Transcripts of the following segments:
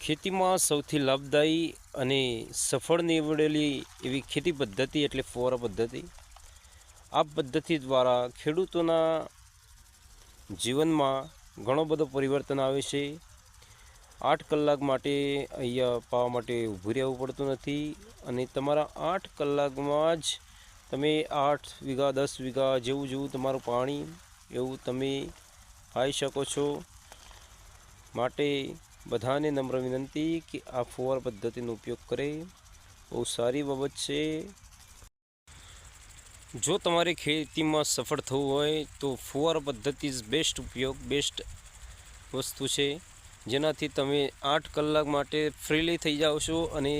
ખેતીમાં સૌથી લાભદાયી અને સફળ નીવડેલી એવી ખેતી પદ્ધતિ એટલે ફુવારા પદ્ધતિ. આ પદ્ધતિ દ્વારા ખેડૂતોના જીવનમાં ઘણો બધો પરિવર્તન આવે છે. 8 કલાક માટે અહીંયા પાવા માટે ઊભું રહેવું પડતું નથી અને તમારા 8 કલાકમાં જ તમે 8 વીઘા 10 વીઘા જેવું તમારું પાણી એવું તમે પાઈ શકો છો. માટે બધાને નમ્ર વિનંતી કે આ ફુવારા પદ્ધતિનો ઉપયોગ કરે. બહુ સારી બાબત છે. જો તમારે ખેતીમાં સફળ થવું હોય તો ફુવારા પદ્ધતિ ઇઝ બેસ્ટ ઉપયોગ, બેસ્ટ વસ્તુ છે, જેનાથી તમે 8 કલાક માટે ફ્રીલી થઈ જાઓ છો અને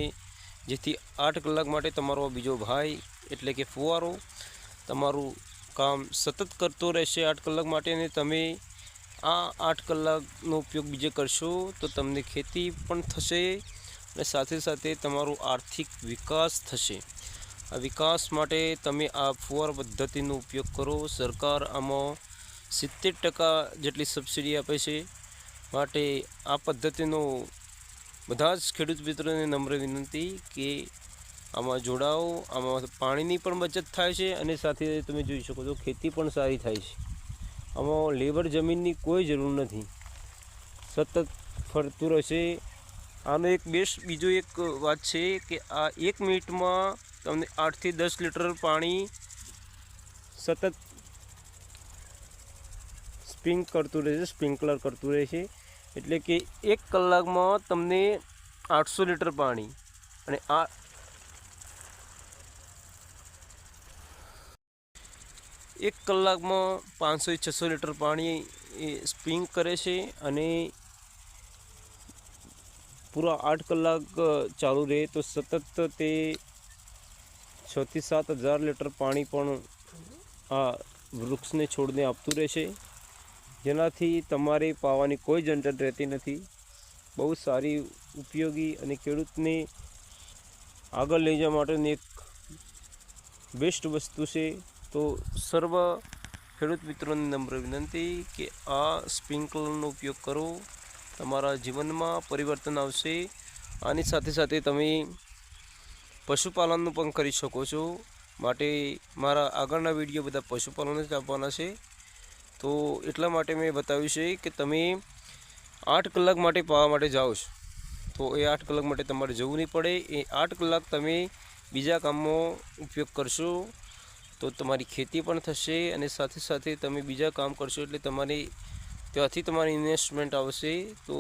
જેથી 8 કલાક માટે તમારો બીજો ભાઈ એટલે કે ફુવારો તમારું કામ સતત કરતો રહેશે 8 કલાક માટે. અને તમે આ 8 કલાકનો ઉપયોગ બીજે કરશો તો તમને ખેતી પણ થશે અને સાથે સાથે તમારો આર્થિક વિકાસ થશે. આ વિકાસ માટે તમે આ ફુવારા પદ્ધતિનો ઉપયોગ કરો. સરકાર આમાં 70% જેટલી સબસિડી આપે છે. માટે આ પદ્ધતિનો બધા જ ખેડૂત મિત્રોને નમ્ર વિનંતી કે આમાં જોડાઓ. આમાં પાણીની પણ બચત થાય છે અને સાથે તમે જોઈ શકો છો ખેતી પણ સારી થાય છે. આમાં લેબર જમીનની કોઈ જરૂર નથી, સતત ફરતું રહેશે. આનો એક બીજો એક વાત છે કે આ 1 મિનિટમાં તમને 8 થી 10 લીટર પાણી સતત સ્પ્રિંકલર કરતું રહેશે. એટલે કે 1 કલાકમાં તમને 800 લીટર પાણી અને આ 1 કલાકમાં 500-600 લીટર પાણી સ્પ્રિંક કરે છે અને પૂરા 8 કલાક ચાલુ રહે તો સતત તે 6 થી 7 હજાર લીટર પાણી પણ આ વૃક્ષને છોડને આપતું રહેશે, જેનાથી તમારે પાવાની કોઈ ઝંઝટ રહેતી નથી. બહુ સારી ઉપયોગી અને ખેડૂતને આગળ લઈ જવા માટેની એક બેસ્ટ વસ્તુ છે. તો સર્વ ખેડૂત મિત્રોને નમ્ર વિનંતી કે આ સ્પ્રિંકલરનો ઉપયોગ કરો. તમારા જીવનમાં પરિવર્તન આવશે. આની સાથે સાથે તમે પશુપાલનનું પણ કરી શકો છો. માટે મારા આગળના વિડીયો બધા પશુપાલન જ આપવાના છે. તો એટલા માટે મેં બતાવ્યું છે કે તમે 8 કલાક માટે પાવા માટે જાઓ છો તો એ 8 કલાક માટે તમારે જવું નહીં પડે. એ 8 કલાક તમે બીજા કામમાં ઉપયોગ કરશો તો તમારી ખેતી પણ થશે અને સાથે સાથે તમે બીજા કામ કરશો એટલે તમારી ત્યાંથી તમારી ઇન્વેસ્ટમેન્ટ આવશે. તો